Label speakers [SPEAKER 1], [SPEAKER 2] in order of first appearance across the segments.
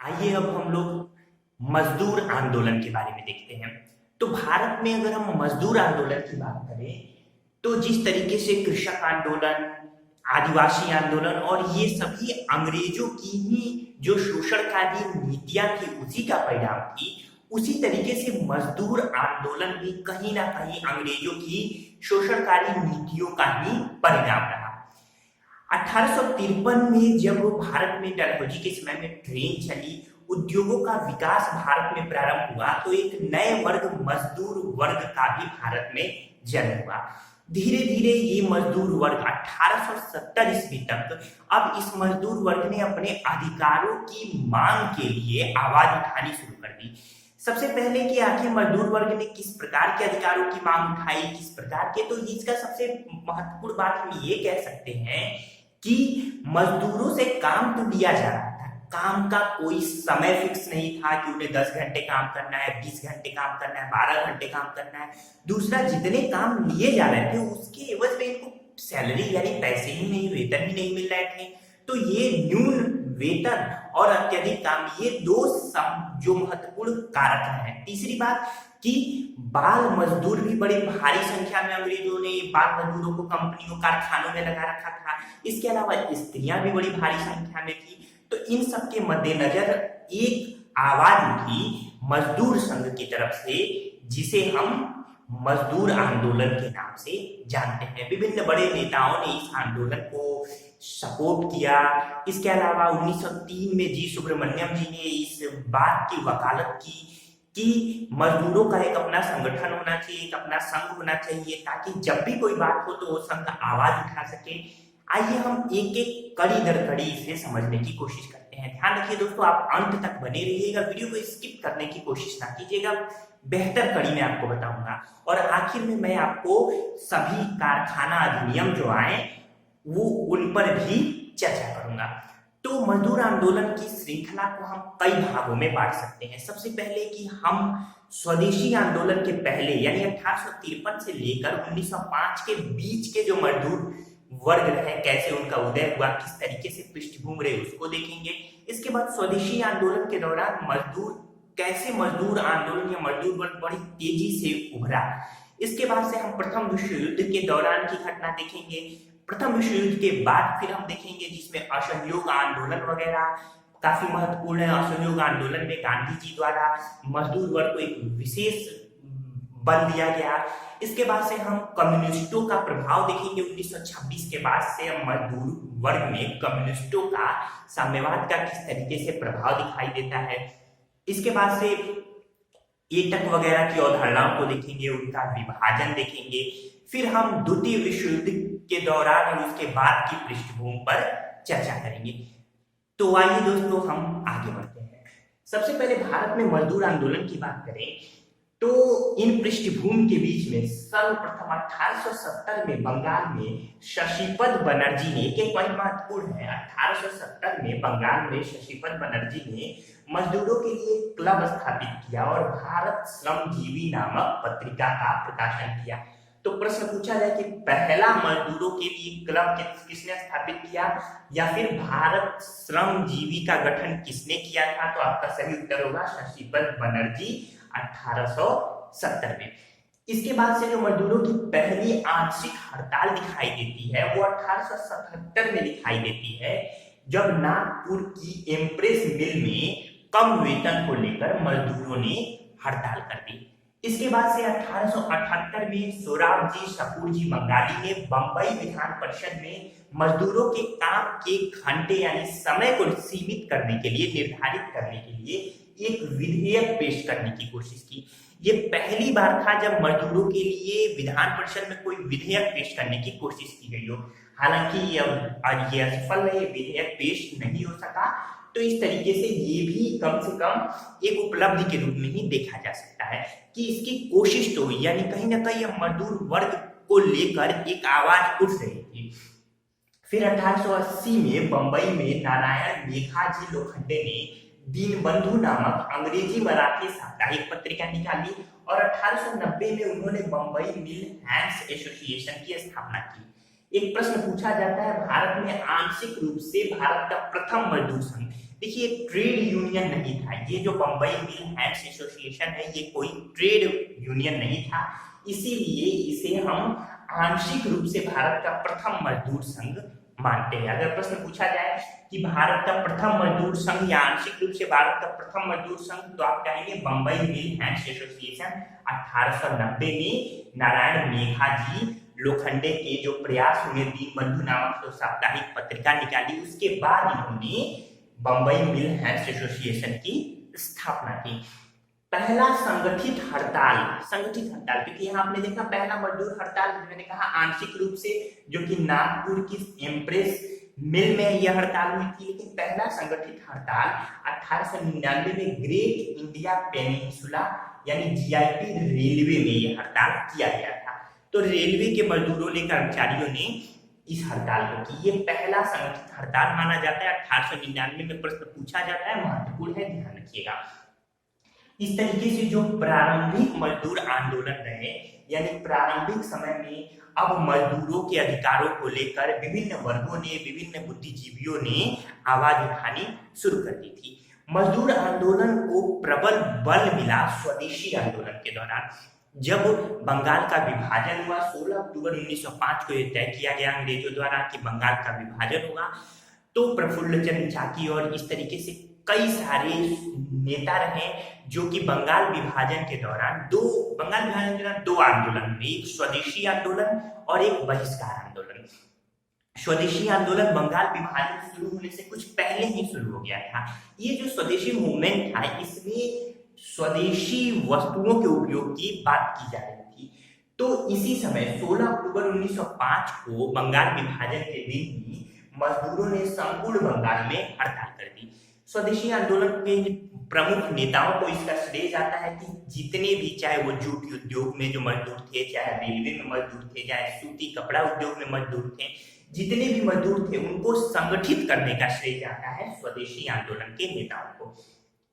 [SPEAKER 1] आइए अब हम लोग मजदूर आंदोलन के बारे में देखते हैं। तो भारत में अगर हम मजदूर आंदोलन की बात करें तो जिस तरीके से कृषक आंदोलन, आदिवासी आंदोलन और ये सभी अंग्रेजों की ही जो शोषणकारी नीतियां थी उसी का परिणाम थी, उसी तरीके से मजदूर आंदोलन भी कहीं ना कहीं अंग्रेजों की शोषणकारी नीतियों का ही परिणाम रहा। 1853 में जब भारत में डलहौजी के समय में ट्रेन चली, उद्योगों का विकास भारत में प्रारंभ हुआ, तो एक नए वर्ग मजदूर वर्ग का भी भारत में जन्म हुआ। धीरे धीरे ये मजदूर वर्ग 1870 ईस्वी तक अब इस मजदूर वर्ग ने अपने अधिकारों की मांग के लिए आवाज उठानी शुरू कर दी। सबसे पहले कि आखिर मजदूर वर्ग ने किस प्रकार के अधिकारों की मांग उठाई, किस प्रकार के, तो इसका सबसे महत्वपूर्ण बात हम ये कह सकते हैं कि मजदूरों से काम तो लिया जा रहा था, काम का कोई समय फिक्स नहीं था कि उन्हें 10 घंटे काम करना है, 20 घंटे काम करना है, 12 घंटे काम करना है। दूसरा, जितने काम लिए जा रहे थे उसके एवज में इनको सैलरी यानी पैसे ही नहीं, वेतन ही नहीं मिल रहे थे। तो ये न्यून वेतन और अत्यधिक काम, ये दो जो महत्वपूर्ण कारक हैं। तीसरी बात कि बाल मजदूर भी बड़ी भारी संख्या में अंग्रेजों ने बाल मजदूरों को कंपनियों कारखानों में लगा रखा था। इसके अलावा स्त्रियां भी बड़ी भारी संख्या में थी। तो इन सब के मद्देनजर एक आवाज उठी मजदूर संघ की तरफ से, जिसे हम मजदूर आंदोलन के नाम से जानते हैं। विभिन्न बड़े नेताओं ने इस आंदोलन को सपोर्ट किया। इसके अलावा 1903 में जी सुब्रमण्यम जी ने इस बात की वकालत की कि मजदूरों का एक अपना संगठन होना चाहिए, एक अपना संघ होना चाहिए, ताकि जब भी कोई बात हो तो वो संघ आवाज उठा सके। आइए हम एक एक कड़ी दर कड़ी इसे समझने की कोशिश करते हैं। ध्यान रखिए दोस्तों, आप अंत तक बने रहिएगा, वीडियो को स्किप करने की कोशिश ना कीजिएगा। बेहतर कड़ी में आपको बताऊंगा और आखिर में मैं आपको सभी कारखाना अधिनियम जो आए वो उन पर भी चर्चा करूंगा। तो मजदूर आंदोलन की श्रृंखला को हम कई भागों में बांट सकते हैं। सबसे पहले कि हम स्वदेशी आंदोलन के पहले यानी 1853 से लेकर 1905 के बीच के जो मजदूर वर्ग रहे, कैसे उनका उदय हुआ, किस तरीके से पृष्ठभूमि रहे, उसको देखेंगे। इसके बाद स्वदेशी आंदोलन के दौरान कैसे मजदूर आंदोलन या मजदूर वर्ग बड़ी तेजी से उभरा। इसके बाद से हम प्रथम विश्व युद्ध के दौरान की घटना देखेंगे। प्रथम विश्व युद्ध के बाद फिर हम देखेंगे जिसमें असहयोग आंदोलन वगैरह काफी महत्वपूर्ण है। असहयोग आंदोलन में गांधी जी द्वारा मजदूर वर्ग को एक विशेष बल दिया गया। इसके बाद से हम कम्युनिस्टों का प्रभाव देखेंगे। 1926 के बाद से हम मजदूर वर्ग में कम्युनिस्टों का, साम्यवाद का किस तरीके से प्रभाव दिखाई देता है। इसके बाद से एटक वगैरह की अवधारणाओं को देखेंगे, उनका विभाजन देखेंगे। फिर हम द्वितीय विश्व युद्ध के दौरान और उसके बाद की पृष्ठभूमि पर चर्चा करेंगे। तो आइए दोस्तों हम आगे बढ़ते हैं। सबसे पहले भारत में मजदूर आंदोलन की बात करें तो इन पृष्ठभूमि के बीच में सर्वप्रथम 1870 में बंगाल में शशिपद बनर्जी ने, एक पॉइंट महत्वपूर्ण है, 1870 में बंगाल में शशिपद बनर्जी ने मजदूरों के लिए क्लब स्थापित किया और भारत श्रमजीवी नामक पत्रिका का प्रकाशन किया। तो प्रश्न पूछा जाए कि पहला मजदूरों के लिए क्लब किसने स्थापित किया या फिर भारत श्रमजीवी का गठन किसने किया था, तो आपका सही उत्तर होगा शशिपद बनर्जी 1870 में। इसके बाद से जो मजदूरों की पहली आंशिक हड़ताल दिखाई देती है वो 1877 में दिखाई देती है, जब नागपुर की एम्प्रेस मिल में कम वेतन को लेकर मजदूरों ने हड़ताल कर दी। इसके बाद से 1878 में सोराबजी शकुरजी बंगाली ने बंबई विधान परिषद में मजदूरों के काम के घंटे यानी समय को सीमित करने के लिए, निर्धारित करने के लिए एक विधेयक पेश करने की कोशिश की। ये पहली बार था जब मजदूरों के लिए विधान परिषद में कोई विधेयक पेश करने की कोशिश की गई हो। हालांकि ये असफल रहे, विधेयक पेश नहीं हो सका। तो इस तरीके से ये भी कम से कम एक उपलब्धि के रूप में ही देखा जा सकता है कि इसकी कोशिश तो हुई, यानी कहीं ना कहीं मजदूर वर्ग को लेकर एक आवाज उठ रही थी। फिर 1880 में बंबई में नारायण मेघाजी लोखंडे ने दीनबंधु नामक अंग्रेजी मराठी साप्ताहिक पत्रिका निकाली और 1890 में उन्होंने बंबई मिल हैंड्स एसोसिएशन की स्थापना की। एक प्रश्न पूछा जाता है, भारत में आंशिक रूप से भारत का प्रथम मजदूर संघ देखिए ट्रेड यूनियन नहीं था, ये जो बम्बई मिल हैंड्स एसोसिएशन है ये कोई ट्रेड यूनियन नहीं था, इसीलिए इसे हम आंशिक रूप से भारत का प्रथम मजदूर संघ मानते हैं। अगर प्रश्न पूछा जाए कि भारत का प्रथम मजदूर संघ या आंशिक रूप से भारत का प्रथम मजदूर संघ, तो आप कहेंगे बम्बई मिल हैंड्स एसोसिएशन 1890 में नारायण मेघाजी लोखंडे के जो प्रयास हुए दीनबंधु नामक जो साप्ताहिक पत्रिका निकाली, उसके बाद इन्होंने बम्बई मिल हैंड्स एसोसिएशन की स्थापना की। पहला संगठित हड़ताल, क्योंकि यहाँ आपने देखा पहला मजदूर हड़ताल मैंने कहा आंशिक रूप से, जो कि नागपुर की एम्प्रेस मिल में यह हड़ताल हुई थी, लेकिन पहला संगठित हड़ताल 1899 में ग्रेट इंडिया पेनिनसुला यानी जीआईपी रेलवे में यह हड़ताल किया गया था। तो रेलवे के मजदूरों ने, कर्मचारियों ने इस हड़ताल को की, ये पहला संगठित हड़ताल माना जाता है। 1899 में प्रश्न पूछा जाता है, महत्वपूर्ण है, ध्यान रखिएगा। इस तरीके से जो प्रारंभिक मजदूर आंदोलन रहे, यानी प्रारंभिक समय में अब मजदूरों के अधिकारों को लेकर विभिन्न वर्गों ने, विभिन्न बुद्धिजीवियों ने आवाज उठानी शुरू कर दी थी। मजदूर आंदोलन को प्रबल बल मिला स्वदेशी आंदोलन के दौरान। जब बंगाल का विभाजन हुआ 16 अक्टूबर 1905 को यह तय किया गया अंग्रेजों द्वारा कि बंगाल का विभाजन होगा, तो प्रफुल्ल चंद्र झाकी और इस तरीके से कई सारे नेता रहे जो कि बंगाल विभाजन के दौरान दो आंदोलन हुए, एक स्वदेशी आंदोलन और एक बहिष्कार आंदोलन। स्वदेशी आंदोलन बंगाल विभाजन शुरू होने से कुछ पहले ही शुरू हो गया था। ये जो स्वदेशी मूवमेंट था, इसमें स्वदेशी वस्तुओं के उपयोग की बात की जा रही थी। तो इसी समय 16 अक्टूबर 1905 को बंगाल विभाजन के दिन ही मजदूरों ने संपूर्ण बंगाल में हड़ताल कर दी। स्वदेशी आंदोलन के प्रमुख नेताओं को इसका श्रेय जाता है कि जितने भी, चाहे वो जूट उद्योग में जो मजदूर थे, चाहे रेलवे में मजदूर थे, चाहे सूती कपड़ा उद्योग में मजदूर थे, जितने भी मजदूर थे उनको संगठित करने का श्रेय जाता है स्वदेशी आंदोलन के नेताओं को।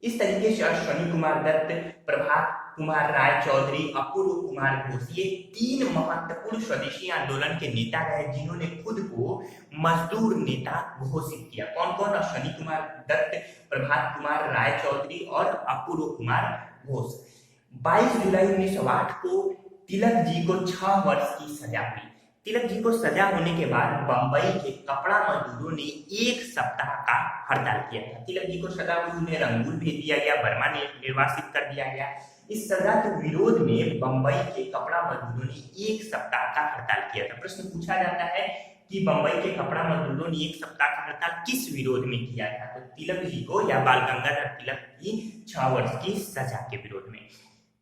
[SPEAKER 1] इस तरीके से अश्वनी कुमार दत्त, प्रभात कुमार राय चौधरी, अपूर्व कुमार घोष, ये 3 महत्वपूर्ण स्वदेशी आंदोलन के नेता रहे जिन्होंने खुद को मजदूर नेता घोषित किया। कौन कौन? अश्वनी कुमार दत्त, प्रभात कुमार राय चौधरी और अपूर्व कुमार घोष। 22 जुलाई 1908 को तिलक जी को 6 वर्ष की सजा हुई। तिलक जी को सजा होने के बाद बंबई के कपड़ा मजदूरों ने 1 सप्ताह का हड़ताल किया था। तिलक जी को सजा हुई, उन्हें रंगून भेज दिया गया, बर्मा निर्वासित कर दिया गया। इस सजा के विरोध में बंबई के कपड़ा मजदूरों ने 1 सप्ताह का हड़ताल किया था। प्रश्न पूछा जाता है कि बंबई के कपड़ा मजदूरों ने 1 सप्ताह का हड़ताल किस विरोध में किया था? तो तिलक जी को या बाल गंगाधर तिलक की 6 वर्ष की सजा के विरोध में।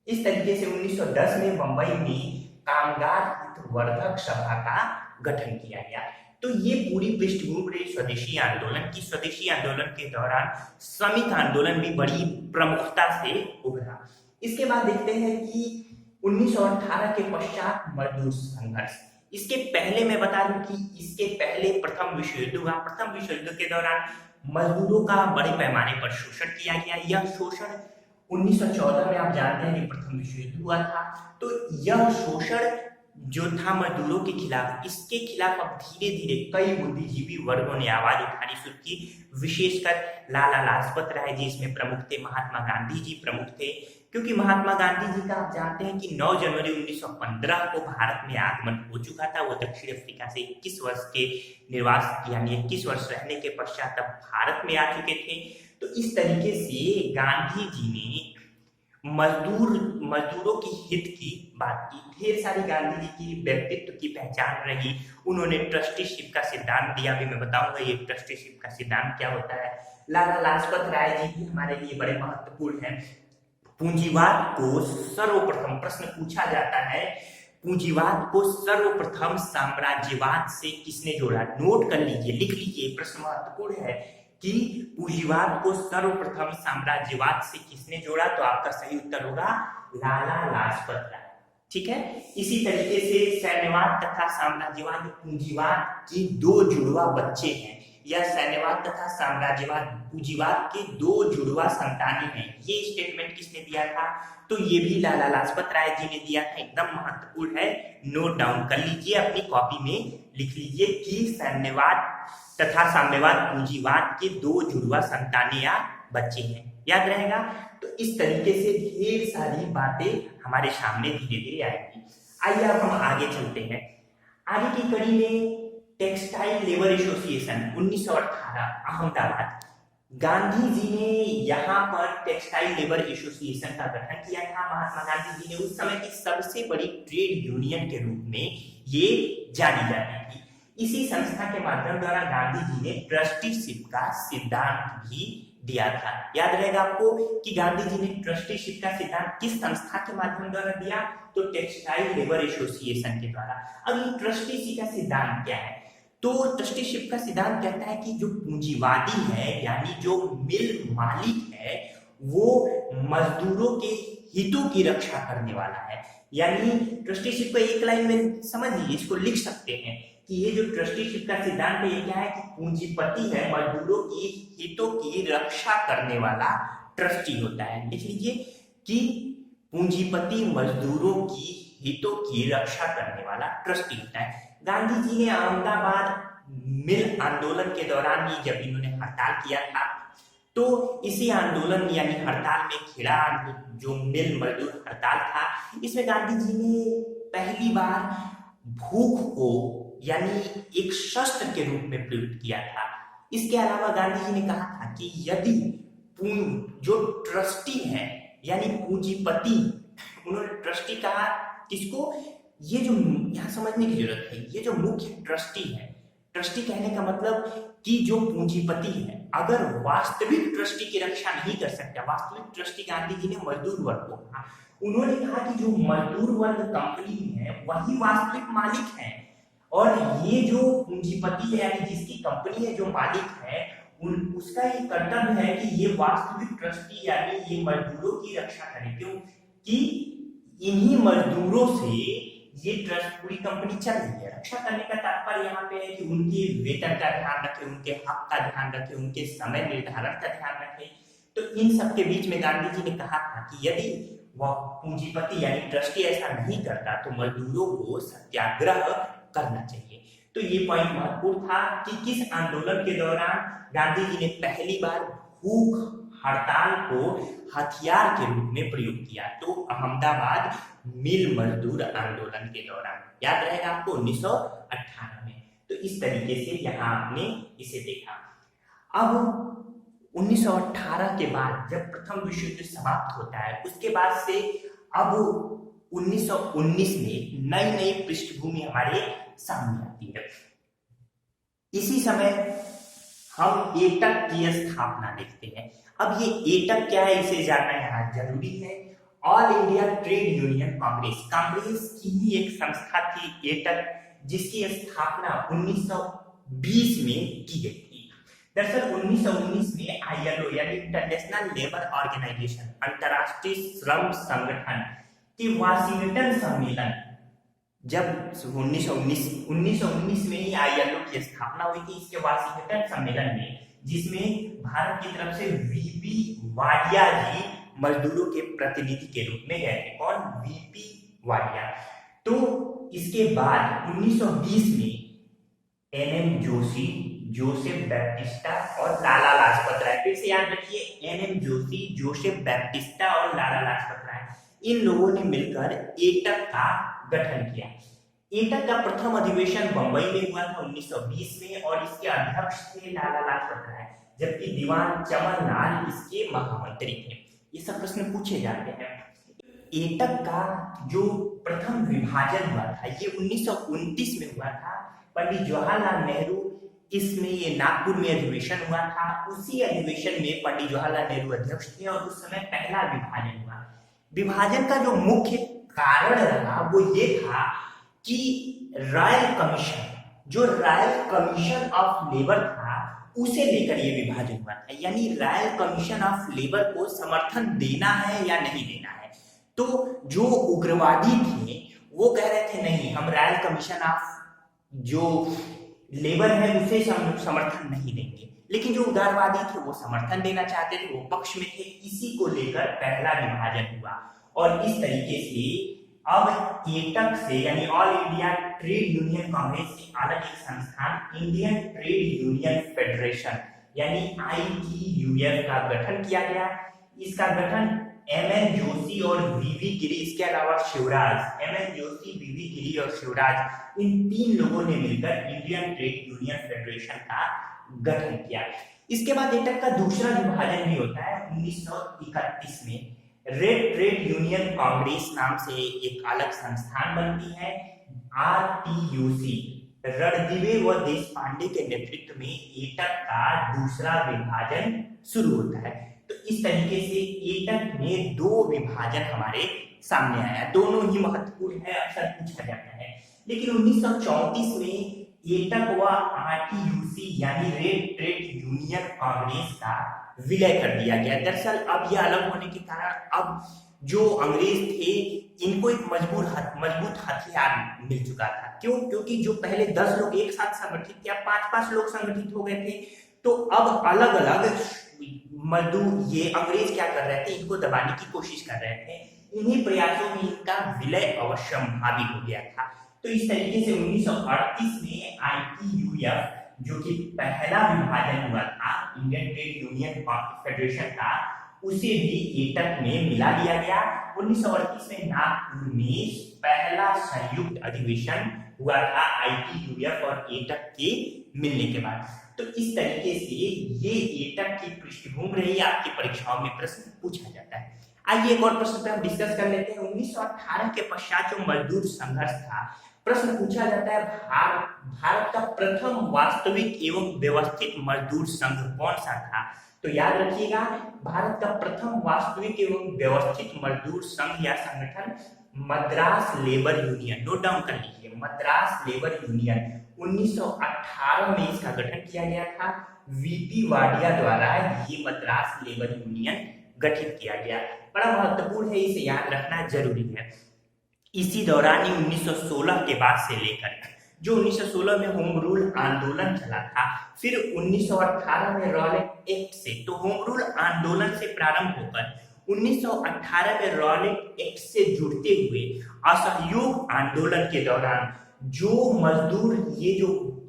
[SPEAKER 1] इस तरीके से 1910 में बंबई में कामगार हितवर्धक सभा का गठन किया गया। तो ये पूरी पृष्ठभूमि रही स्वदेशी आंदोलन की। स्वदेशी आंदोलन के दौरान श्रमिक आंदोलन भी बड़ी प्रमुखता से उभरा। इसके बाद देखते हैं कि 1918 के पश्चात मजदूर संघर्ष। इसके पहले मैं बता दूं कि इसके पहले प्रथम विश्व युद्ध हुआ। प्रथम विश्व युद्ध के दौरान मजदूरों का बड़े पैमाने पर शोषण किया गया। यह शोषण 1914 में आप जानते हैं कि प्रथम विश्व युद्ध हुआ था। तो यह शोषण जो था मजदूरों के खिलाफ, इसके खिलाफ अब धीरे धीरे कई बुद्धिजीवी वर्गों ने आवाज उठानी शुरू की। विशेषकर लाला लाजपत राय जी इसमें प्रमुख थे, महात्मा गांधी जी प्रमुख थे, क्योंकि महात्मा गांधी जी का आप जानते हैं कि 9 जनवरी 1915 को भारत में आगमन हो चुका था। वो दक्षिण अफ्रीका से 21 वर्ष के निर्वास यानी 21 वर्ष रहने के पश्चात अब भारत में आ चुके थे। तो इस तरीके से गांधी जी ने मजदूरों की हित की बात की। ढेर सारी गांधी जी की व्यक्तित्व की पहचान रही। उन्होंने ट्रस्टीशिप का सिद्धांत दिया, भी मैं बताऊंगा ये ट्रस्टीशिप का सिद्धांत क्या होता है। लाला लाजपत राय जी भी हमारे लिए बड़े महत्वपूर्ण हैं। पूंजीवाद को सर्वप्रथम, प्रश्न पूछा जाता है, पूंजीवाद को सर्वप्रथम साम्राज्यवाद से किसने जोड़ा? नोट कर लीजिए, लिख लीजिए, प्रश्न महत्वपूर्ण है कि पूंजीवाद को सर्वप्रथम साम्राज्यवाद से किसने जोड़ा? तो आपका सही उत्तर होगा लाला लाजपत राय। ठीक है। इसी तरीके से सैन्यवाद तथा साम्राज्यवाद, पूंजीवाद के 2 जुड़वा बच्चे हैं, या सैन्यवाद तथा साम्राज्यवाद पूंजीवाद के दो जुड़वा संतानें हैं। ये स्टेटमेंट किसने दिया था? तो ये भी लाला लाजपत राय जी ने दिया था। एकदम महत्वपूर्ण है, नोट डाउन कर लीजिए, अपनी कॉपी में लिख लीजिए कि साम्यवाद तथा साम्यवाद पूंजीवाद के दो जुड़वा संतानें या बच्चे हैं, याद रहेगा। तो इस तरीके से ढेर सारी बातें हमारे सामने धीरे धीरे आएंगी। आइए अब हम आगे चलते हैं। आगे की कड़ी में textile labour association 1918 Ahmedabad, Gandhi ji ने यहाँ पर टेक्सटाइल लेबर एसोसिएशन का गठन किया था। महात्मा गांधी जी ने उस समय की सबसे बड़ी ट्रेड यूनियन के रूप में ये जानी जाती थी। इसी संस्था के माध्यम द्वारा गांधी जी ने ट्रस्टीशिप का सिद्धांत भी दिया था। याद रहेगा आपको कि गांधी जी ने ट्रस्टीशिप का सिद्धांत किस संस्था के माध्यम द्वारा दिया? तो टेक्सटाइल लेबर एसोसिएशन के द्वारा। अब ये ट्रस्टीशिप का सिद्धांत क्या है? तो ट्रस्टीशिप का सिद्धांत कहता है कि जो पूंजीवादी है, यानी जो मिल मालिक है, वो मजदूरों के हितों की रक्षा करने वाला है। यानी ट्रस्टीशिप को एक लाइन में समझ लीजिए, इसको लिख सकते हैं कि ये जो ट्रस्टीशिप का सिद्धांत है, ये क्या है कि पूंजीपति है, मजदूरों की हितों की रक्षा करने वाला ट्रस्टी होता है। लिख लीजिए कि पूंजीपति मजदूरों की हितों की रक्षा करने वाला ट्रस्टी होता है। गांधी जी ने अहमदाबाद मिल आंदोलन के दौरान ही जब इन्होंने हड़ताल किया था, तो इसी आंदोलन यानी हड़ताल में खिला जो मिल मजदूर हड़ताल था, इसमें गांधी जी ने पहली बार भूख को यानी एक शस्त्र के रूप में प्रयुक्त किया था। इसके अलावा गांधी जी ने कहा था कि यदि जो ट्रस्टी है यानी पूंजीपति, उन्होंने ट्रस्टी कहा किसको? ये जो यहाँ समझने की जरूरत है, ये जो मुख्य ट्रस्टी है, ट्रस्टी कहने का मतलब कि जो पूंजीपति है, अगर वास्तविक ट्रस्टी की रक्षा नहीं कर सकता, वास्तविक ट्रस्टी गांधी जी ने मजदूर वर्ग को कहा, उन्होंने कहा कि जो मजदूर वर्ग कंपनी है वही वास्तविक मालिक है, और ये जो पूंजीपति है यानी जिसकी कंपनी है, जो मालिक है, उसका ये कर्तव्य है कि ये वास्तविक ट्रस्टी यानी ये मजदूरों की रक्षा करे। क्यों? कि इन्हीं मजदूरों से ये ट्रस्ट पूरी कंपनी चल रही है। रक्षा करने का तात्पर्य यहाँ पे है कि उनके वेतन का ध्यान रखे, उनके हक का ध्यान रखे, उनके समय निर्धारण का ध्यान रखे। तो इन सब के बीच में गांधी जी ने कहा था कि यदि वह पूंजीपति यानी ट्रस्टी ऐसा नहीं करता तो मजदूरों को सत्याग्रह करना चाहिए। तो ये पॉइंट महत्वपूर्ण था कि किस आंदोलन के दौरान गांधी जी ने पहली बार भूख हड़ताल को हथियार के रूप में प्रयोग किया? तो अहमदाबाद मिल मजदूर आंदोलन के दौरान, याद रहेगा आपको, 1918 में। तो इस तरीके से यहाँ आपने इसे देखा। अब 1918 के बाद जब प्रथम विश्व युद्ध समाप्त होता है, उसके बाद से अब 1919 में नई नई पृष्ठभूमि हमारे सामने आती है। इसी समय हम एटक की स्थापना देखते हैं। अब ये एटक क्या है, इसे जानना यहाँ जरूरी है। All India trade union Congress, Congress की ही एक संस्था थी एटक, जिसकी स्थापना 1920 में की गई थी। दरअसल 1919 में आईएलओ यानी इंटरनेशनल लेबर ऑर्गेनाइजेशन, अंतरराष्ट्रीय श्रम संगठन के वाशिंगटन सम्मेलन, जब 1919 में ही आईएलओ की स्थापना हुई थी, इसके वाशिंगटन सम्मेलन में, जिसमें भारत की तरफ से वीपी वाडिया जी मजदूरों के प्रतिनिधि के रूप में गए थे। कौन? वीपी वाडिया। तो इसके बाद 1920 में एनएम जोशी, जोसेफ बैप्टिस्टा और लाला लाजपत राय, फिर से याद रखिए, एनएम जोशी, जोसेफ बैप्टिस्टा और लाला लाजपत राय, इन लोगों ने मिलकर एटक का गठन किया। एटक का प्रथम अधिवेशन बंबई में हुआ था 1920 में, और इसके अध्यक्ष थे लाला लाजपत राय, जबकि दीवान चमन लाल इसके महामंत्री थे। ये सब प्रश्न पूछे जाते हैं। एटक का जो प्रथम विभाजन हुआ था ये 1929 में हुआ था। पंडित जवाहरलाल नेहरू, इसमें ये नागपुर में अधिवेशन हुआ था। उसी अधिवेशन में पंडित जवाहरलाल नेहरू अध्यक्ष थे, और उस समय पहला विभाजन हुआ। विभाजन का जो मुख्य कारण रहा वो ये था कि रॉयल कमीशन, जो रॉयल कमीशन ऑफ लेबर था, उसे लेकर ये विभाजन हुआ था। यानी रॉयल कमीशन ऑफ लेबर को समर्थन देना है या नहीं देना है। तो जो उग्रवादी थे वो कह रहे थे नहीं, हम रॉयल कमीशन ऑफ जो लेबर है उसे समर्थन नहीं देंगे, लेकिन जो उदारवादी थे वो समर्थन देना चाहते थे, वो पक्ष में थे। इसी को लेकर पहला विभाजन हुआ और इस तरीके से अब एटक से यानी all India trade union Congress से अलग एक संस्थान इंडियन ट्रेड यूनियन फेडरेशन यानी ITUF का गठन किया गया। इसका गठन MN जोशी और VV गिरी, इसके अलावा शिवराज, MN जोशी, VV गिरी और शिवराज, इन 3 लोगों ने मिलकर इंडियन ट्रेड यूनियन फेडरेशन का गठन किया। इसके बाद एटक का दूसरा विभाजन भी होता है 1931 में। रेड ट्रेड यूनियन कांग्रेस नाम से एक अलग संस्थान बनती है, RTUC, रणदिवे व देशपांडे के नेतृत्व में एटक का दूसरा विभाजन शुरू होता है। तो इस तरीके से एटक में 2 विभाजन हमारे सामने आया, दोनों ही महत्वपूर्ण है, अक्सर पूछा जाता है। लेकिन 1934 में एटक व RTUC यानी रेड ट्रेड यूनियन कांग्रेस का विलय कर दिया गया। दरअसल अब यह अलग होने के कारण अब जो अंग्रेज थे इनको एक मजबूत हथियार मिल चुका था। क्यों? क्योंकि जो पहले 10 लोग एक साथ संगठित थे, अब 5-5 लोग संगठित हो गए थे। तो अब अलग अलग मजदूर, ये अंग्रेज क्या कर रहे थे, इनको दबाने की कोशिश कर रहे थे। इन्हीं प्रयासों में इनका विलय अवश्यंभावी हो गया था। तो इस तरीके से 1938 में ITUF जो कि पहला विभाजन हुआ था इंडियन ट्रेड यूनियन फेडरेशन का, उसे भी एटक में मिला दिया गया। 1938 में नागपुर में पहला संयुक्त अधिवेशन हुआ था ITUF और एटक के मिलने के बाद। तो इस तरीके से ये एटक की पृष्ठभूमि रही, आपकी परीक्षाओं में प्रश्न पूछा जाता है। आइए एक और प्रश्न पे हम डिस्कस कर लेते हैं। 1918 के पश्चात जो मजदूर संघर्ष था, प्रश्न पूछा जाता है भारत का प्रथम वास्तविक एवं व्यवस्थित मजदूर संघ कौन सा था? तो याद रखिएगा, भारत का प्रथम वास्तविक एवं व्यवस्थित मजदूर संघ या संगठन Madras labour union, note down कर लीजिए, मद्रास लेबर यूनियन 1918 में इसका गठन किया गया था। VP वाडिया द्वारा ये मद्रास लेबर यूनियन गठित किया गया। बड़ा महत्वपूर्ण है, इसे याद रखना जरूरी है। इसी दौरान ही 1916 के बाद से लेकर जो 1916 में होम रूल आंदोलन चला था, फिर 1918 में रॉलेट एक्ट से, तो होम रूल आंदोलन से प्रारंभ होकर 1918 में रॉलेट एक्ट से जुड़ते हुए असहयोग आंदोलन के दौरान जो मजदूर, ये जो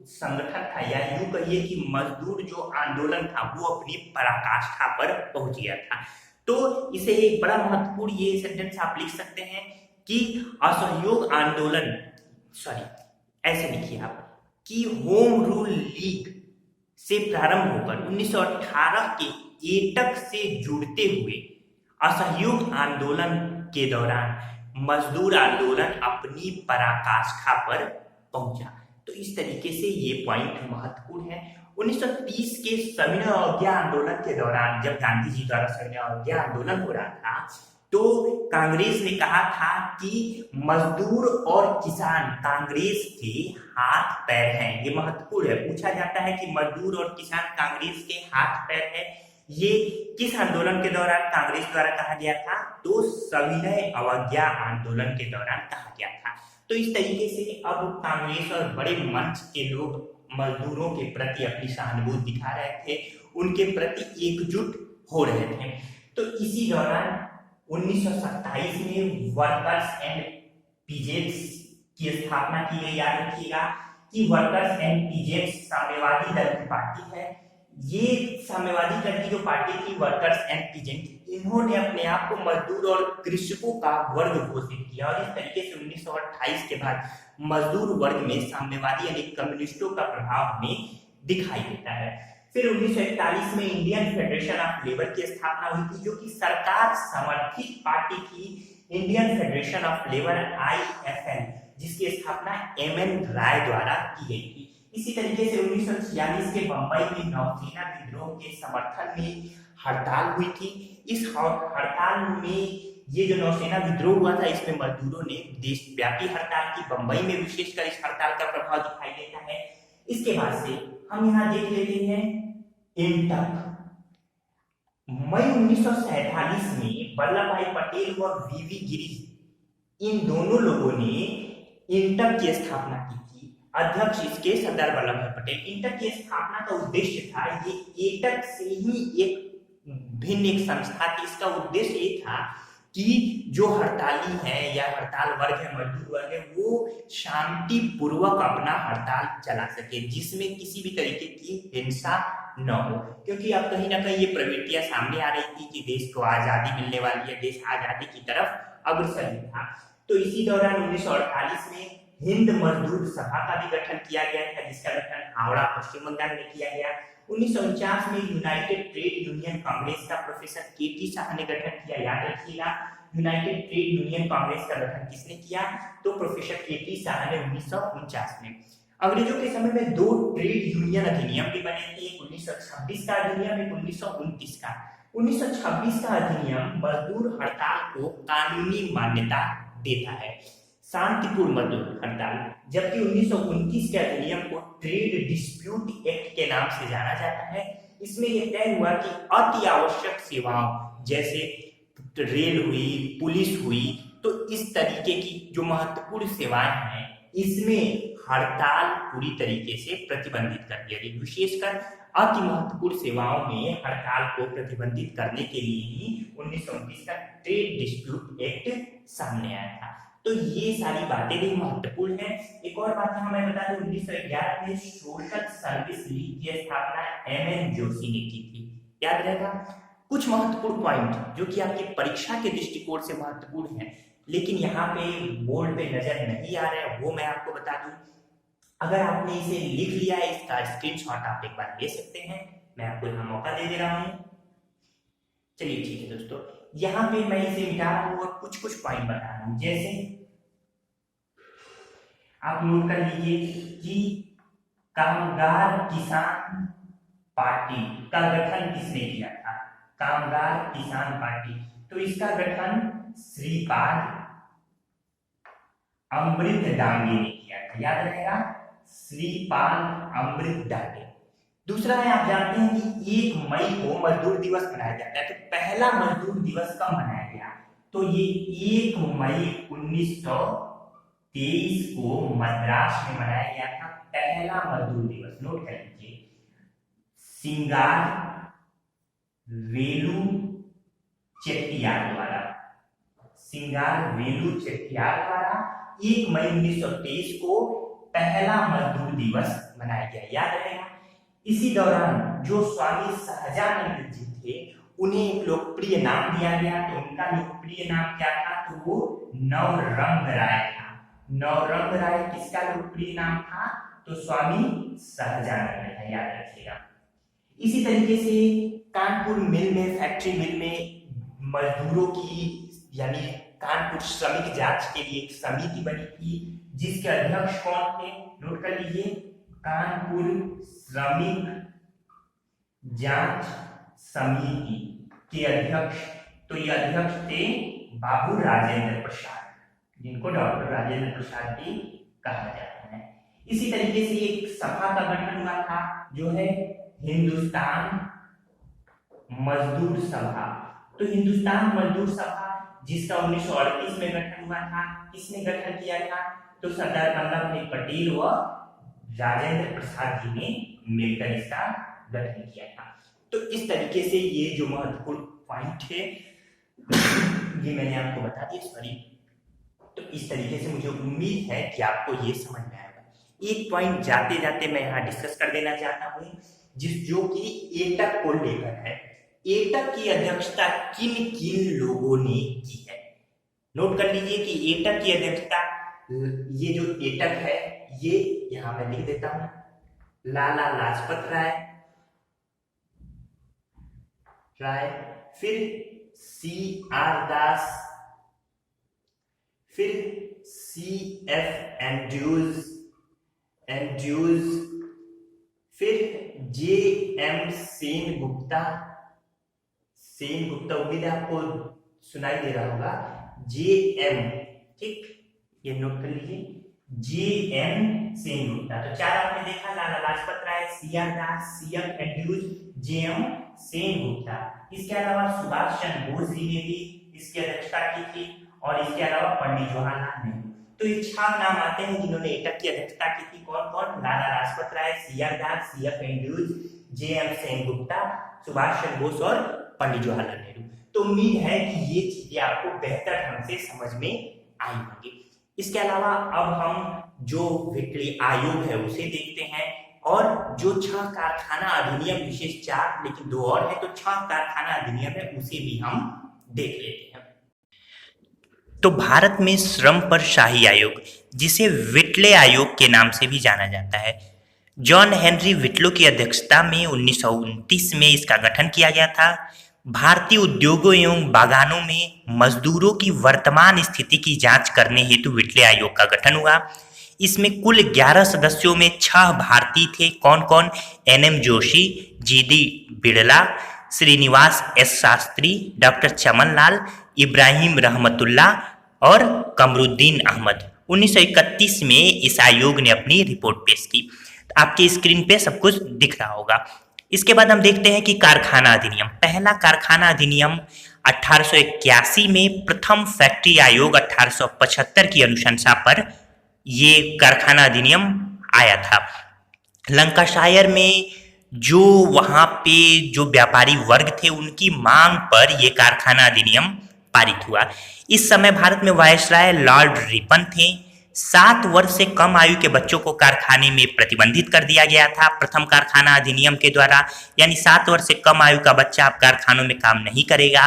[SPEAKER 1] संगठन था या यूं कहिए कि मजदूर जो आंदोलन था वो अपनी पराकाष्ठा पर पहुंच गया था। तो इसे एक बड़ा महत्वपूर्ण ये सेंटेंस आप लिख सकते हैं कि असहयोग आंदोलन, ऐसे लिखिए आप कि होम रूल लीग से प्रारंभ होकर 1918 के एटक से जुड़ते हुए असहयोग आंदोलन के दौरान मजदूर आंदोलन अपनी पराकाष्ठा पर पहुंचा। तो इस तरीके से ये पॉइंट महत्वपूर्ण है। 1930 के सविनय अवज्ञा आंदोलन के दौरान जब गांधी जी द्वारा सविनय अवज्ञा आंदोलन हो रहा था, तो कांग्रेस ने कहा था कि मजदूर और किसान कांग्रेस के हाथ पैर हैं। ये महत्वपूर्ण है, पूछा जाता है कि मजदूर और किसान कांग्रेस के हाथ पैर है, ये किस आंदोलन के दौरान कांग्रेस द्वारा कहा गया था? तो सविनय अवज्ञा आंदोलन के दौरान कहा गया था। तो इस तरीके से अब कांग्रेस और बड़े मंच के लोग मजदूरों के प्रति अपनी सहानुभूति दिखा रहे थे, उनके प्रति एकजुट हो रहे थे। तो इसी दौरान 1927 में वर्कर्स एंड पीजेंट्स की स्थापना की गई। याद रखिएगा कि वर्कर्स एंड पीजेंट्स साम्यवादी दल की पार्टी है। ये साम्यवादी दल की जो पार्टी थी वर्कर्स एंड पीजेंट, इन्होंने अपने आप को मजदूर और कृषकों का वर्ग घोषित किया और इस तरीके से 1928 के बाद मजदूर वर्ग में साम्यवादी यानी कम्युनिस्टों का प्रभाव हमें दिखाई देता है। फिर 1941 में इंडियन फेडरेशन ऑफ लेबर की स्थापना हुई थी, जो कि सरकार समर्थित पार्टी थी, Indian federation of labour IFL, जिसकी स्थापना MN राय द्वारा की गई थी। इसी तरीके से 1946 के बंबई में नौसेना विद्रोह के समर्थन में हड़ताल हुई थी। इस हड़ताल में ये जो नौसेना विद्रोह हुआ था, इसमें मजदूरों ने देशव्यापी हड़ताल की। बंबई में विशेषकर इस हड़ताल का प्रभाव दिखाई देता है। इसके बाद से हम यहाँ देख लेते हैं इंटक। मई 1947 में वल्लभ भाई पटेल व VV गिरी, इन दोनों लोगों ने इंटक की स्थापना की थी। अध्यक्ष इसके सरदार वल्लभ भाई पटेल। इंटक की स्थापना का उद्देश्य था, ये एटक से ही एक भिन्न एक संस्था थी। इसका उद्देश्य ये था कि जो हड़ताली है या हड़ताल वर्ग है, मजदूर वर्ग है, वो शांति पूर्वक अपना हड़ताल चला सके, जिसमें किसी भी तरीके की हिंसा न हो। क्योंकि अब कहीं ना कहीं ये प्रवृत्तियां सामने आ रही थी कि देश को आजादी मिलने वाली है, देश आजादी की तरफ अग्रसर था। तो इसी दौरान 1948 में हिंद मजदूर सभा का भी गठन किया गया था, जिसका गठन हावड़ा पश्चिम बंगाल में किया गया। 1949 में यूनाइटेड ट्रेड यूनियन कांग्रेस का प्रोफेसर केटी शाह ने गठन किया। याद रखिएगा, यूनाइटेड ट्रेड यूनियन कांग्रेस का गठन किसने किया? तो प्रोफेसर केटी शाह ने 1949 में। अंग्रेजों के समय में 2 ट्रेड यूनियन अधिनियम भी बने थे, एक 1926 का अधिनियम, एक 1929 का। 1926 का अधिनियम मजदूर हड़ताल को कानूनी मान्यता देता है, शांतिपूर्ण मजदूर हड़ताल, जबकि 1929 के अधिनियम को ट्रेड डिस्प्यूट एक्ट के नाम से जाना जाता है। इसमें यह तय हुआ कि अति आवश्यक सेवाओं जैसे रेल हुई, पुलिस हुई, तो इस तरीके की जो महत्वपूर्ण सेवाएं हैं, इसमें हड़ताल पूरी तरीके से प्रतिबंधित कर दिया गया। विशेषकर अति महत्वपूर्ण सेवाओं में हड़ताल को प्रतिबंधित करने के लिए ही 1929 का ट्रेड डिस्प्यूट एक्ट सामने आया था। तो ये सारी बातें भी महत्वपूर्ण हैं। एक और बात हमें बता दें, 1911 में सोशल सर्विस लीग की स्थापना एमएन जोशी ने की थी। याद रहेगा, कुछ महत्वपूर्ण पॉइंट जो कि आपकी परीक्षा के दृष्टिकोण से महत्वपूर्ण है, लेकिन यहाँ पे बोर्ड पे नजर नहीं आ रहा है, वो मैं आपको बता दूं। अगर आपने इसे लिख लिया है, इसका स्क्रीनशॉट आप एक बार ले सकते हैं, मैं आपको यहाँ मौका दे रहा हूँ। चलिए ठीक है दोस्तों, यहाँ पे मैं इसे मिटा रहा हूँ और कुछ कुछ पॉइंट बता रहा हूँ। जैसे आप नोट कर लीजिए कि कामगार किसान पार्टी का गठन किसने किया था? कामगार किसान पार्टी, तो इसका गठन श्रीपाद अमृत डांगे ने किया था। याद रहेगा, श्रीपाद अमृत डांगे। दूसरा है, आप जानते हैं कि 1 मई को मजदूर दिवस मनाया जाता है, तो पहला मजदूर दिवस कब मनाया गया? तो ये 1 मई 1923 को मद्रास में मनाया गया था पहला मजदूर दिवस। नोट कर लीजिए, सिंगार वेलू चेट्टियार द्वारा, सिंगार वेलू चेट्टियार द्वारा 1 मई 1923 को पहला मजदूर दिवस मनाया गया। याद रहेगा, इसी दौरान जो स्वामी सहजानंद जी थे, उन्हें एक लोकप्रिय नाम दिया गया। तो उनका लोकप्रिय नाम क्या था? तो वो नवरंग राय था। नवरंग राय किसका लोकप्रिय नाम था? तो स्वामी सहजानंद था। याद रखिएगा। इसी तरीके से कानपुर मिल में, फैक्ट्री मिल में मजदूरों की यानी कानपुर श्रमिक जांच के लिए एक समिति बनी थी, जिसके अध्यक्ष कौन थे? नोट कर लीजिए, कानपुर श्रमिक जांच समिति के अध्यक्ष, तो ये अध्यक्ष थे बाबू राजेंद्र प्रसाद, जिनको डॉक्टर राजेंद्र प्रसाद भी कहा जाता है। इसी तरीके से एक सभा का गठन हुआ था, जो है हिंदुस्तान मजदूर सभा। तो हिंदुस्तान मजदूर सभा, जिसका 1938 में गठन हुआ था, किसने गठन किया था? तो सरदार वल्लभ भाई पटेल व राजेंद्र प्रसाद जी ने मिलकर इसका गठन किया था। तो इस तरीके से ये जो महत्वपूर्ण पॉइंट है ये मैंने आपको बता दिया। सॉरी, तो इस तरीके से मुझे उम्मीद है कि आपको ये समझ में आएगा। एक पॉइंट जाते जाते मैं यहाँ डिस्कस कर देना चाहता हूँ, जो कि एटक को लेकर है। एटक की अध्यक्षता किन किन लोगों ने की है? नोट कर लीजिए कि एटक की अध्यक्षता, ये जो एटक है ये यहां मैं लिख देता हूं, लाला लाजपत राय, फिर C.R. दास, फिर C.F. एंड्रयूज, फिर J.M. सेनगुप्ता, उम्मीद है आपको सुनाई दे रहा होगा, J.M. ठीक, ये नोट कर लीजिए, J.M. सेनगुप्ता। तो 4 आपने देखा, लाला लाजपत राय, C.R. दास, C.F. Andrews, J.M. सेनगुप्ता। इसके अलावा सुभाष चंद्र बोस जी ने भी इसकी अध्यक्षता की थी, और इसके अलावा पंडित जवाहरलाल नेहरू। तो ये 6 नाम आते हैं जिन्होंने एटक की अध्यक्षता की थी। कौन कौन? Lala Lajpat Rai, C R. Das, C.F. Andrews, J.M. Sengupta, Subhash Chandra Bose और पंडित जवाहरलाल नेहरू। तो उम्मीद है कि ये चीजें आपको बेहतर ढंग से समझ में आई होंगी। इसके अलावा अब हम जो विटले आयोग है उसे देखते हैं, और जो 6 कारखाना अधिनियम, विशेष 4 लेकिन 2 और है, तो 6 कारखाना अधिनियम है उसे भी हम देख लेते हैं। तो भारत में श्रम पर शाही आयोग, जिसे विटले आयोग के नाम से भी जाना जाता है, जॉन हेनरी विटलो की अध्यक्षता में 1929 में इसका गठन किया गया था। भारतीय उद्योगों एवं बागानों में मजदूरों की वर्तमान स्थिति की जांच करने हेतु विटले आयोग का गठन हुआ। इसमें कुल 11 सदस्यों में 6 भारतीय थे। कौन कौन? NM Joshi, GD Birla, Srinivasa S Sastri, doctor Chaman Lal, Ibrahim Rahimtulla और कमरुद्दीन अहमद। 1931 में इस आयोग ने अपनी रिपोर्ट पेश की। आपके स्क्रीन पे सब कुछ दिख रहा होगा। इसके बाद हम देखते हैं कि कारखाना अधिनियम। पहला कारखाना अधिनियम 1881 में, प्रथम फैक्ट्री आयोग 1875 की अनुशंसा पर ये कारखाना अधिनियम आया था। लंकाशायर में जो वहां पे जो व्यापारी वर्ग थे उनकी मांग पर यह कारखाना अधिनियम पारित हुआ। इस समय भारत में वायसराय लॉर्ड रिपन थे। 7 वर्ष से कम आयु के बच्चों को कारखाने में प्रतिबंधित कर दिया गया था प्रथम कारखाना अधिनियम के द्वारा, यानी 7 वर्ष से कम आयु का बच्चा अब कारखानों में काम नहीं करेगा।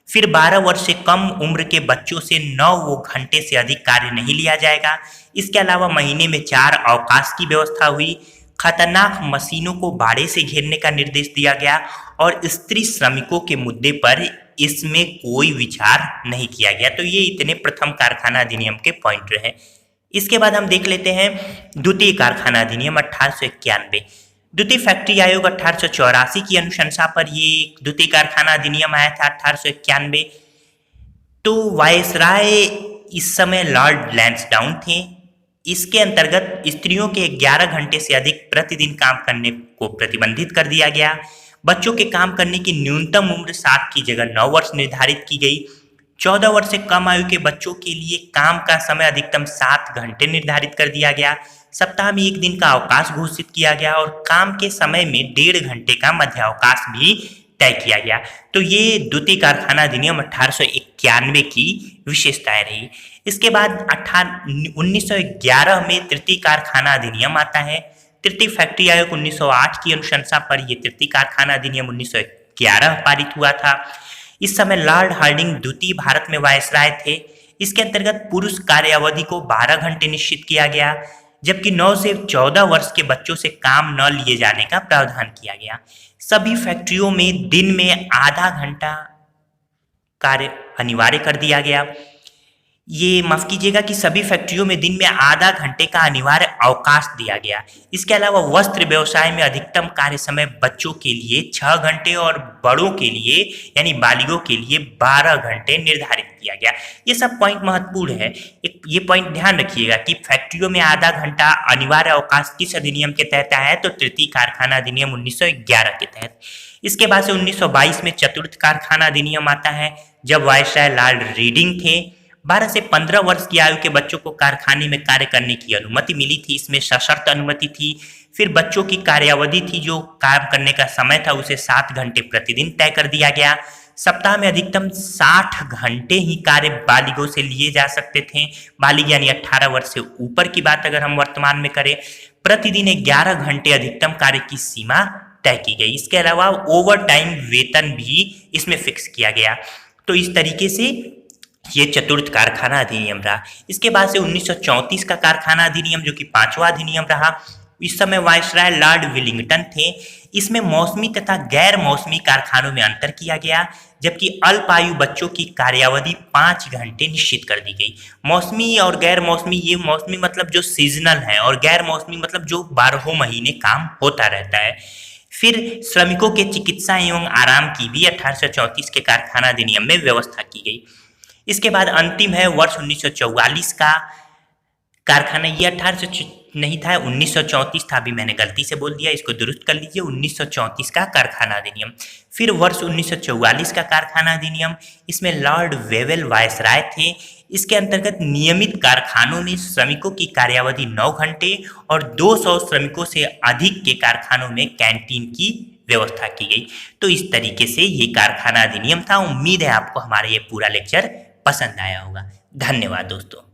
[SPEAKER 1] फिर 12 वर्ष से कम उम्र के बच्चों से 9 घंटे से अधिक कार्य नहीं लिया जाएगा। इसके अलावा महीने में 4 अवकाश की व्यवस्था हुई। खतरनाक मशीनों को बाड़े से घेरने का निर्देश दिया गया और स्त्री श्रमिकों के मुद्दे पर इसमें कोई विचार नहीं किया गया। तो ये इतने प्रथम कारखाना अधिनियम के पॉइंट रहे। इसके बाद हम देख लेते हैं द्वितीय कारखाना अधिनियम 1891। द्वितीय फैक्ट्री आयोग 1884 की अनुशंसा पर ये द्वितीय कारखाना अधिनियम आया था 1891। तो वायसराय इस समय लॉर्ड लैंसडाउन थे। इसके अंतर्गत स्त्रियों के 11 घंटे से अधिक प्रतिदिन काम करने को प्रतिबंधित कर दिया गया। बच्चों के काम करने की न्यूनतम उम्र 7 की जगह 9 वर्ष निर्धारित की गई। 14 वर्ष से कम आयु के बच्चों के लिए काम का समय अधिकतम 7 घंटे निर्धारित कर दिया गया। सप्ताह में 1 दिन का अवकाश घोषित किया गया और काम के समय में 1.5 घंटे का मध्य अवकाश भी तय किया गया। तो ये द्वितीय कारखाना अधिनियम 1891 की विशेषताएं रही। इसके बाद 1911 में तृतीय कारखाना अधिनियम आता है। तृतीय फैक्ट्री आयोग 1908 की अनुशंसा पर यह तृतीय कारखाना अधिनियम 1911 पारित हुआ था। इस समय लॉर्ड हार्डिंग द्वितीय भारत में वायसराय थे। इसके अंतर्गत पुरुष कार्यावधि को 12 घंटे निश्चित किया गया, जबकि 9 से 14 वर्ष के बच्चों से काम न लिए जाने का प्रावधान किया गया। सभी फैक्ट्रियों में दिन में आधा घंटा कार्य अनिवार्य कर दिया गया। ये माफ कीजिएगा कि सभी फैक्ट्रियों में दिन में आधा घंटे का अनिवार्य अवकाश दिया गया। इसके अलावा वस्त्र व्यवसाय में अधिकतम कार्य समय बच्चों के लिए 6 घंटे और बड़ों के लिए यानी बालिगों के लिए 12 घंटे निर्धारित किया गया। ये सब पॉइंट महत्वपूर्ण है। ये पॉइंट ध्यान रखिएगा कि फैक्ट्रियों में आधा घंटा अनिवार्य अवकाश किस अधिनियम के तहत आया है? तो तृतीय कारखाना अधिनियम 1911 के तहत। इसके बाद से 1922 में चतुर्थ कारखाना अधिनियम आता है, जब वायसराय लॉर्ड रीडिंग थे। 12 से 15 वर्ष की आयु के बच्चों को कारखाने में कार्य करने की अनुमति मिली थी। इसमें सशर्त अनुमति थी। फिर बच्चों की कार्यावधि थी, जो काम करने का समय था उसे 7 घंटे प्रतिदिन तय कर दिया गया। सप्ताह में अधिकतम 60 घंटे ही कार्य बालिगों से लिए जा सकते थे। बालिग यानी 18 वर्ष से ऊपर की बात अगर हम वर्तमान में करें, प्रतिदिन 11 घंटे अधिकतम कार्य की सीमा तय की गई। इसके अलावा ओवर टाइम वेतन भी इसमें फिक्स किया गया। तो इस तरीके से ये चतुर्थ कारखाना अधिनियम रहा। इसके बाद से 1934 का कारखाना अधिनियम, जो कि 5वां अधिनियम रहा। इस समय वायसराय लॉर्ड विलिंगटन थे। इसमें मौसमी तथा गैर मौसमी कारखानों में अंतर किया गया, जबकि अल्पायु बच्चों की कार्यावधि 5 घंटे निश्चित कर दी गई। मौसमी और गैर मौसमी, ये मौसमी मतलब जो सीजनल है और गैर मौसमी मतलब जो 12 महीने काम होता रहता है। फिर श्रमिकों के चिकित्सा एवं आराम की भी 1834 के कारखाना अधिनियम में व्यवस्था की गई। इसके बाद अंतिम है वर्ष 1944 का कारखाना। ये 1800 नहीं था, 1934 था। अभी मैंने गलती से बोल दिया, इसको दुरुस्त कर लीजिए। 1934 का कारखाना अधिनियम। फिर वर्ष 1944 का कारखाना अधिनियम। इसमें लॉर्ड वेवेल वायसराय थे। इसके अंतर्गत नियमित कारखानों में श्रमिकों की कार्यावधि 9 घंटे और 200 श्रमिकों से अधिक के कारखानों में कैंटीन की व्यवस्था की गई। तो इस तरीके से ये कारखाना अधिनियम था। उम्मीद है आपको हमारा ये पूरा लेक्चर पसंद आया होगा। धन्यवाद दोस्तों।